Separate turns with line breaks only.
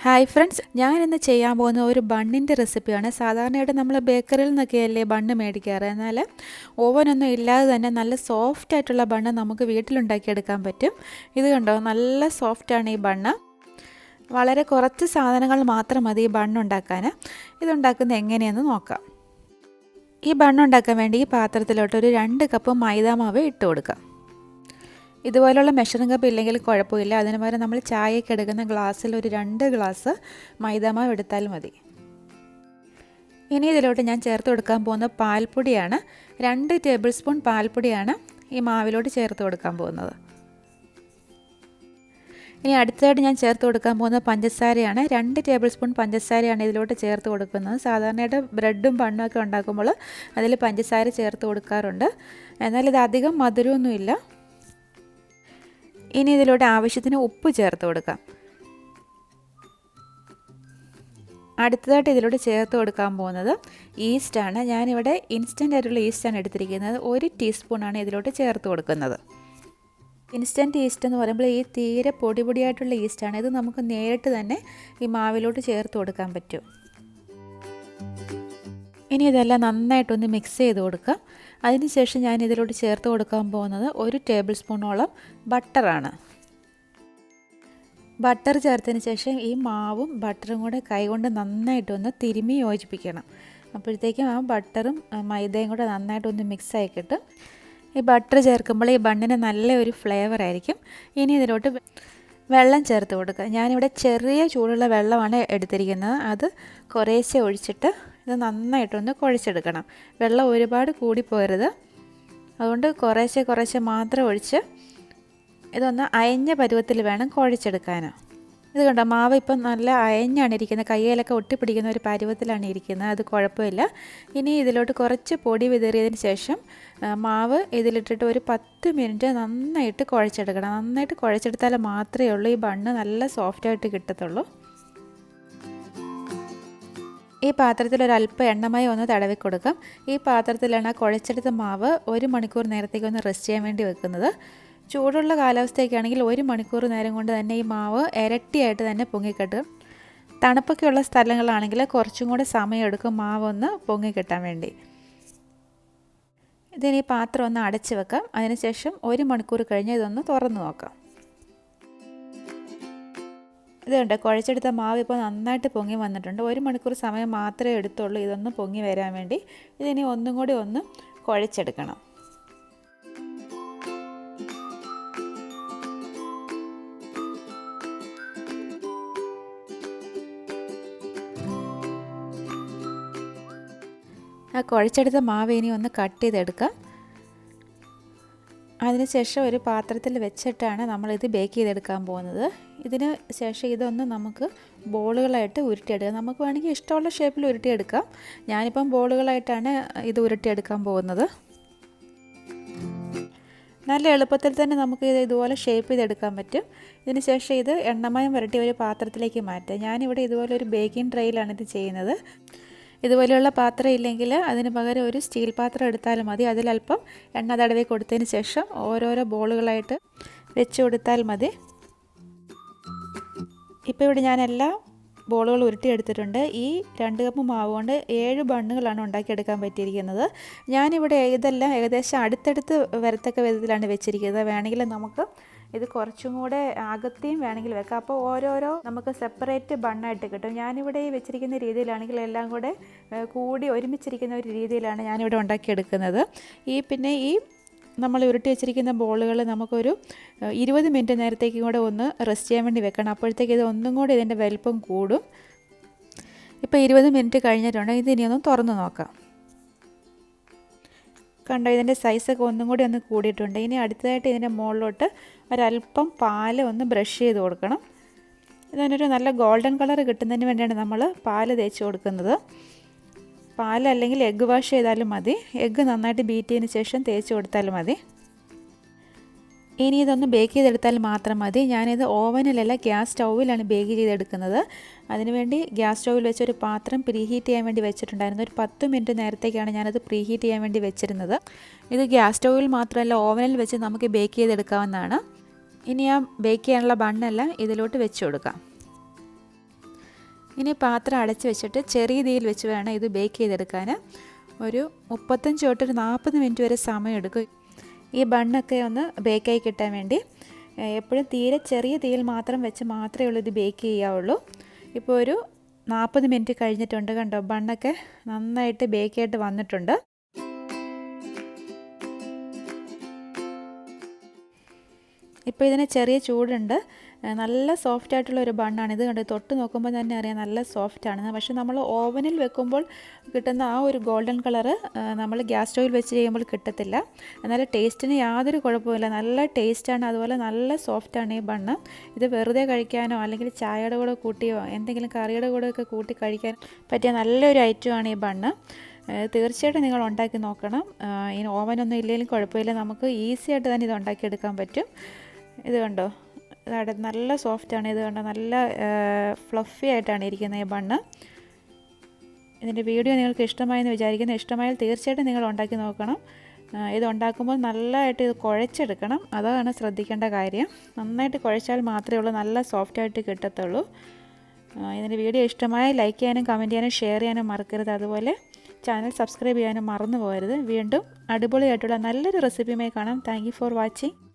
Hi friends, ഞാൻ ഇന്ന് ചെയ്യാൻ പോകുന്ന ഒരു ബണ്ണിൻ്റെ റെസിപ്പിയാണ്. സാധാരണയായിട്ട് നമ്മൾ ബേക്കറിയിൽ നിന്നൊക്കെയല്ലേ ബണ്ണ് മേടിക്കാറ്. എന്നാൽ ഓവനൊന്നും ഇല്ലാതെ തന്നെ നല്ല സോഫ്റ്റ് ആയിട്ടുള്ള ബണ്ണ് നമുക്ക് വീട്ടിലുണ്ടാക്കിയെടുക്കാൻ പറ്റും. ഇത് കണ്ടോ, നല്ല സോഫ്റ്റാണ് ഈ ബണ്ണ്. വളരെ കുറച്ച് സാധനങ്ങൾ മാത്രം മതി ഈ ബണ്ണുണ്ടാക്കാൻ. ഇതുണ്ടാക്കുന്നത് എങ്ങനെയെന്ന് നോക്കാം. ഈ ബണ്ണുണ്ടാക്കാൻ വേണ്ടി ഈ പാത്രത്തിലോട്ട് ഒരു 2 കപ്പ് മൈദാമാവ് ഇട്ട് കൊടുക്കാം. ഇതുപോലുള്ള മെഷറിംഗ് കപ്പ് ഇല്ലെങ്കിൽ കുഴപ്പമില്ല. അതിന് പകരം നമ്മൾ ചായയൊക്കെ എടുക്കുന്ന ഗ്ലാസ്സിൽ ഒരു 2 ഗ്ലാസ് മൈദാമാവ് എടുത്താൽ മതി. ഇനി ഇതിലോട്ട് ഞാൻ ചേർത്ത് കൊടുക്കാൻ പോകുന്ന പാൽപ്പൊടിയാണ്. 2 ടേബിൾ സ്പൂൺ പാൽപ്പൊടിയാണ് ഈ മാവിലോട്ട് ചേർത്ത് കൊടുക്കാൻ പോകുന്നത്. ഇനി അടുത്തതായിട്ട് ഞാൻ ചേർത്ത് കൊടുക്കാൻ പോകുന്ന പഞ്ചസാരയാണ്. 2 ടേബിൾ സ്പൂൺ പഞ്ചസാരയാണ് ഇതിലോട്ട് ചേർത്ത് കൊടുക്കുന്നത്. സാധാരണയായിട്ട് ബ്രെഡും ബണ്ണും ഒക്കെ ഉണ്ടാക്കുമ്പോൾ അതിൽ പഞ്ചസാര ചേർത്ത് കൊടുക്കാറുണ്ട്. എന്നാൽ ഇത് അധികം മധുരമൊന്നുമില്ല. ഇനി ഇതിലോട്ട് ആവശ്യത്തിന് ഉപ്പ് ചേർത്ത് കൊടുക്കാം. അടുത്തതായിട്ട് ഇതിലോട്ട് ചേർത്ത് കൊടുക്കാൻ പോകുന്നത് ഈസ്റ്റാണ്. ഞാനിവിടെ ഇൻസ്റ്റൻ്റ് ആയിട്ടുള്ള ഈസ്റ്റാണ് എടുത്തിരിക്കുന്നത്. 1 ടീസ്പൂണാണ് ഇതിലോട്ട് ചേർത്ത് കൊടുക്കുന്നത്. ഇൻസ്റ്റൻറ്റ് ഈസ്റ്റ് എന്ന് പറയുമ്പോൾ ഈ തീരെ പൊടിയായിട്ടുള്ള ഈസ്റ്റാണ്. ഇത് നമുക്ക് നേരിട്ട് തന്നെ ഈ മാവിലോട്ട് ചേർത്ത് കൊടുക്കാൻ പറ്റും. ഇനി ഇതെല്ലാം നന്നായിട്ടൊന്ന് മിക്സ് ചെയ്ത് കൊടുക്കാം. അതിനുശേഷം ഞാൻ ഇതിലോട്ട് ചേർത്ത് കൊടുക്കാൻ പോകുന്നത് 1 ടേബിൾ സ്പൂണോളം ബട്ടറാണ്. ബട്ടർ ചേർത്തതിന് ശേഷം ഈ മാവും ബട്ടറും കൂടെ കൈകൊണ്ട് നന്നായിട്ടൊന്ന് തിരുമ്മി യോജിപ്പിക്കണം. അപ്പോഴത്തേക്കും ആ ബട്ടറും മൈദയും കൂടെ നന്നായിട്ടൊന്ന് മിക്സായി കിട്ടും. ഈ ബട്ടർ ചേർക്കുമ്പോൾ ഈ ബണ്ണിന് നല്ലൊരു ഫ്ലേവർ ആയിരിക്കും. ഇനി ഇതിലോട്ട് വെള്ളം ചേർത്ത് കൊടുക്കുക. ഞാനിവിടെ ചെറിയ ചൂടുള്ള വെള്ളമാണ് എടുത്തിരിക്കുന്നത്. അത് കുറേശ്ശെ ഒഴിച്ചിട്ട് ഇത് നന്നായിട്ടൊന്ന് കുഴച്ചെടുക്കണം. വെള്ളം ഒരുപാട് കൂടിപ്പോരുത്. അതുകൊണ്ട് കുറേശ്ശെ മാത്രം ഒഴിച്ച് ഇതൊന്ന് അയഞ്ഞ പരുവത്തിൽ വേണം കുഴച്ചെടുക്കാൻ. ഇത് കണ്ടോ, മാവ് ഇപ്പം നല്ല അയഞ്ഞാണ് ഇരിക്കുന്നത്. കയ്യിലൊക്കെ ഒട്ടിപ്പിടിക്കുന്ന ഒരു പരുവത്തിലാണ് ഇരിക്കുന്നത്. അത് കുഴപ്പമില്ല. ഇനി ഇതിലോട്ട് കുറച്ച് പൊടി വിതറിയതിന് ശേഷം മാവ് ഇതിലിട്ടിട്ട് ഒരു 10 മിനിറ്റ് നന്നായിട്ട് കുഴച്ചെടുക്കണം. നന്നായിട്ട് കുഴച്ചെടുത്താൽ മാത്രമേ ഉള്ളൂ ഈ ബണ്ണ് നല്ല സോഫ്റ്റായിട്ട് കിട്ടത്തുള്ളൂ. ഈ പാത്രത്തിൽ ഒരല്പം എണ്ണമയം ഒന്ന് തടവി കൊടുക്കാം. ഈ പാത്രത്തിലാണ് കുഴച്ചെടുത്ത മാവ് 1 മണിക്കൂർ നേരത്തേക്ക് ഒന്ന് റെസ്റ്റ് ചെയ്യാൻ വേണ്ടി വെക്കുന്നത്. ചൂടുള്ള കാലാവസ്ഥയൊക്കെയാണെങ്കിൽ 1 മണിക്കൂർ നേരം കൊണ്ട് തന്നെ ഈ മാവ് ഇരട്ടിയായിട്ട് തന്നെ പൊങ്ങിക്കിട്ടും. തണുപ്പൊക്കെയുള്ള സ്ഥലങ്ങളാണെങ്കിൽ കുറച്ചും കൂടെ സമയമെടുക്കും മാവൊന്ന് പൊങ്ങിക്കിട്ടാൻ വേണ്ടി. ഇതിനി പാത്രം ഒന്ന് അടച്ച് വെക്കാം. അതിനുശേഷം 1 മണിക്കൂർ കഴിഞ്ഞ് ഇതൊന്ന് തുറന്ന് നോക്കാം. ഇതുണ്ട്, കുഴച്ചെടുത്ത മാവ് ഇപ്പോൾ നന്നായിട്ട് പൊങ്ങി വന്നിട്ടുണ്ട്. 1 മണിക്കൂർ സമയം മാത്രമേ എടുത്തുള്ളൂ ഇതൊന്ന് പൊങ്ങി വരാൻ വേണ്ടി. ഇതിനി ഒന്നും കൂടി ഒന്ന് കുഴച്ചെടുക്കണം. ആ കുഴച്ചെടുത്ത മാവ് ഇനി ഒന്ന് കട്ട് ചെയ്തെടുക്കാം. അതിനുശേഷം ഒരു പാത്രത്തിൽ വെച്ചിട്ടാണ് നമ്മളിത് ബേക്ക് ചെയ്തെടുക്കാൻ പോകുന്നത്. ഇതിന് ശേഷം ഇതൊന്ന് നമുക്ക് ബോളുകളായിട്ട് ഉരുട്ടിയെടുക്കാം. നമുക്ക് വേണമെങ്കിൽ ഇഷ്ടമുള്ള ഷേപ്പിൽ ഉരുട്ടിയെടുക്കാം. ഞാനിപ്പം ബോളുകളായിട്ടാണ് ഇത് ഉരുട്ടിയെടുക്കാൻ പോകുന്നത്. നല്ല എളുപ്പത്തിൽ തന്നെ നമുക്ക് ഇത് ഇതുപോലെ ഷേപ്പ് ചെയ്തെടുക്കാൻ പറ്റും. ഇതിന് ശേഷം ഇത് എണ്ണമയം പുരട്ടി ഒരു പാത്രത്തിലേക്ക് മാറ്റുക. ഞാനിവിടെ ഇതുപോലെ ഒരു ബേക്കിംഗ് ട്രേയിലാണ് ഇത് ചെയ്യുന്നത്. ഇതുപോലെയുള്ള പാത്രം ഇല്ലെങ്കിൽ അതിന് പകരം ഒരു സ്റ്റീൽ പാത്രം എടുത്താലും മതി. അതിലല്പം എണ്ണ തടവി കൊടുത്തതിന് ശേഷം ഓരോരോ ബോളുകളായിട്ട് വെച്ച് കൊടുത്താൽ മതി. ഇപ്പോൾ ഇവിടെ ഞാൻ എല്ലാ ബോളുകൾ ഉരുട്ടിയെടുത്തിട്ടുണ്ട്. ഈ 2 കപ്പ് മാവ് കൊണ്ട് 7 ബണ്ണുകളാണ് ഉണ്ടാക്കിയെടുക്കാൻ പറ്റിയിരിക്കുന്നത്. ഞാനിവിടെ ഇതെല്ലാം ഏകദേശം അടുത്തടുത്ത് വരത്തക്ക വിധത്തിലാണ് വെച്ചിരിക്കുന്നത്. വേണമെങ്കിൽ നമുക്ക് ഇത് കുറച്ചും കൂടെ അകത്തിയും വേണമെങ്കിൽ വെക്കാം. അപ്പോൾ ഓരോരോ നമുക്ക് സെപ്പറേറ്റ് ബണ്ണായിട്ട് കിട്ടും. ഞാനിവിടെ വെച്ചിരിക്കുന്ന രീതിയിലാണെങ്കിൽ എല്ലാം കൂടെ കൂടി ഒരുമിച്ചിരിക്കുന്ന ഒരു രീതിയിലാണ് ഞാനിവിടെ ഉണ്ടാക്കിയെടുക്കുന്നത്. ഈ നമ്മൾ ഉരുട്ടി വെച്ചിരിക്കുന്ന ബോളുകൾ നമുക്കൊരു 20 മിനിറ്റ് നേരത്തേക്കും കൂടെ ഒന്ന് റെസ്റ്റ് ചെയ്യാൻ വേണ്ടി വെക്കണം. അപ്പോഴത്തേക്ക് ഇത് ഒന്നും കൂടി ഇതിൻ്റെ വലിപ്പം കൂടും. ഇപ്പോൾ 20 മിനിറ്റ് കഴിഞ്ഞിട്ടുണ്ട്. ഇതിനി ഒന്ന് തുറന്ന് നോക്കാം. കണ്ടോ, ഇതിൻ്റെ സൈസൊക്കെ ഒന്നും കൂടി ഒന്ന് കൂടിയിട്ടുണ്ട്. ഇനി അടുത്തതായിട്ട് ഇതിൻ്റെ മുകളിലോട്ട് ഒരല്പം പാല് ഒന്ന് ബ്രഷ് ചെയ്ത് കൊടുക്കണം. ഇതിനൊരു നല്ല ഗോൾഡൻ കളർ കിട്ടുന്നതിന് വേണ്ടിയാണ് നമ്മൾ പാല് തേച്ച് കൊടുക്കുന്നത്. പാൽ അല്ലെങ്കിൽ എഗ്ഗ് വാഷ് ചെയ്താലും മതി. എഗ്ഗ് നന്നായിട്ട് ബീറ്റ് ചെയ്തതിന് ശേഷം തേച്ച് കൊടുത്താലും മതി. ഇനി ഇതൊന്ന് ബേക്ക് ചെയ്തെടുത്താൽ മാത്രം മതി. ഞാനിത് ഓവനിലല്ല ഗ്യാസ് സ്റ്റൗവിലാണ് ബേക്ക് ചെയ്തെടുക്കുന്നത്. അതിനുവേണ്ടി ഗ്യാസ് സ്റ്റൗവിൽ വെച്ചൊരു പാത്രം പ്രീഹീറ്റ് ചെയ്യാൻ വേണ്ടി വെച്ചിട്ടുണ്ടായിരുന്നു. ഒരു 10 മിനിറ്റ് നേരത്തേക്കാണ് ഞാനത് പ്രീഹീറ്റ് ചെയ്യാൻ വേണ്ടി വെച്ചിരുന്നത്. ഇത് ഗ്യാസ് സ്റ്റൗവിൽ മാത്രമല്ല ഓവനിൽ വെച്ച് നമുക്ക് ബേക്ക് ചെയ്തെടുക്കാവുന്നതാണ്. ഇനി ആ ബേക്ക് ചെയ്യാനുള്ള ബണ്ണെല്ലാം ഇതിലോട്ട് വെച്ച് കൊടുക്കാം. ഇനി പാത്രം അടച്ച് വെച്ചിട്ട് ചെറിയ തീയിൽ വെച്ച് വേണം ഇത് ബേക്ക് ചെയ്തെടുക്കാൻ. ഒരു 35 തൊട്ട് 40 മിനിറ്റ് വരെ സമയം എടുക്കും ഈ ബണ്ണൊക്കെ ഒന്ന് ബേക്കായി കിട്ടാൻ വേണ്ടി. എപ്പോഴും തീരെ ചെറിയ തീയിൽ മാത്രം വെച്ച് മാത്രമേ ഉള്ളൂ ഇത് ബേക്ക് ചെയ്യാവുള്ളൂ. ഇപ്പോൾ ഒരു 40 മിനിറ്റ് കഴിഞ്ഞിട്ടുണ്ട്. കണ്ടോ, ബണ്ണൊക്കെ നന്നായിട്ട് ബേക്കായിട്ട് വന്നിട്ടുണ്ട്. ഇപ്പോൾ ഇതിന് ചെറിയ ചൂടുണ്ട്. നല്ല സോഫ്റ്റ് ആയിട്ടുള്ള ഒരു ബണ്ണാണ് ഇത്. കണ്ട് തൊട്ട് നോക്കുമ്പോൾ തന്നെ അറിയാം നല്ല സോഫ്റ്റാണ്. പക്ഷേ നമ്മൾ ഓവനിൽ വെക്കുമ്പോൾ കിട്ടുന്ന ആ ഒരു ഗോൾഡൻ കളറ് നമ്മൾ ഗ്യാസ് സ്റ്റോവിൽ വെച്ച് ചെയ്യുമ്പോൾ കിട്ടത്തില്ല. എന്നാൽ ടേസ്റ്റിന് യാതൊരു കുഴപ്പമില്ല, നല്ല ടേസ്റ്റാണ്. അതുപോലെ നല്ല സോഫ്റ്റാണ് ഈ ബണ്ണ്. ഇത് വെറുതെ കഴിക്കാനോ അല്ലെങ്കിൽ ചായയുടെ കൂടെ കൂട്ടിയോ എന്തെങ്കിലും കറിയുടെ കൂടെയൊക്കെ കൂട്ടി കഴിക്കാൻ പറ്റിയ നല്ലൊരു ഐറ്റമാണ് ഈ ബണ്ണ്. തീർച്ചയായിട്ടും നിങ്ങൾ ഉണ്ടാക്കി നോക്കണം. ഇനി ഓവനൊന്നും ഇല്ലെങ്കിലും കുഴപ്പമില്ല, നമുക്ക് ഈസി ആയിട്ട് തന്നെ ഇത് ഉണ്ടാക്കിയെടുക്കാൻ പറ്റും. ഇത് കണ്ടോ, നല്ല സോഫ്റ്റാണ്. ഇത് കണ്ടോ, നല്ല ഫ്ലഫി ആയിട്ടാണ് ഇരിക്കുന്നത് ഈ ബണ്ണ്. ഇതിൻ്റെ വീഡിയോ നിങ്ങൾക്ക് ഇഷ്ടമായെന്ന് വിചാരിക്കുന്നു. ഇഷ്ടമായാൽ തീർച്ചയായിട്ടും നിങ്ങൾ ഉണ്ടാക്കി നോക്കണം. ഇത് ഉണ്ടാക്കുമ്പോൾ നല്ലതായിട്ട് ഇത് കുഴച്ചെടുക്കണം, അതാണ് ശ്രദ്ധിക്കേണ്ട കാര്യം. നന്നായിട്ട് കുഴച്ചാൽ മാത്രമേ ഉള്ളൂ നല്ല സോഫ്റ്റായിട്ട് കിട്ടത്തുള്ളൂ. ഇതിൻ്റെ വീഡിയോ ഇഷ്ടമായാൽ ലൈക്ക് ചെയ്യാനും കമൻറ്റ് ചെയ്യാനും ഷെയർ ചെയ്യാനും മറക്കരുത്. അതുപോലെ ചാനൽ സബ്സ്ക്രൈബ് ചെയ്യാനും മറന്നു പോകരുത്. വീണ്ടും അടിപൊളിയായിട്ടുള്ള നല്ലൊരു റെസിപ്പിയുമായി കാണാം. Thank you for watching.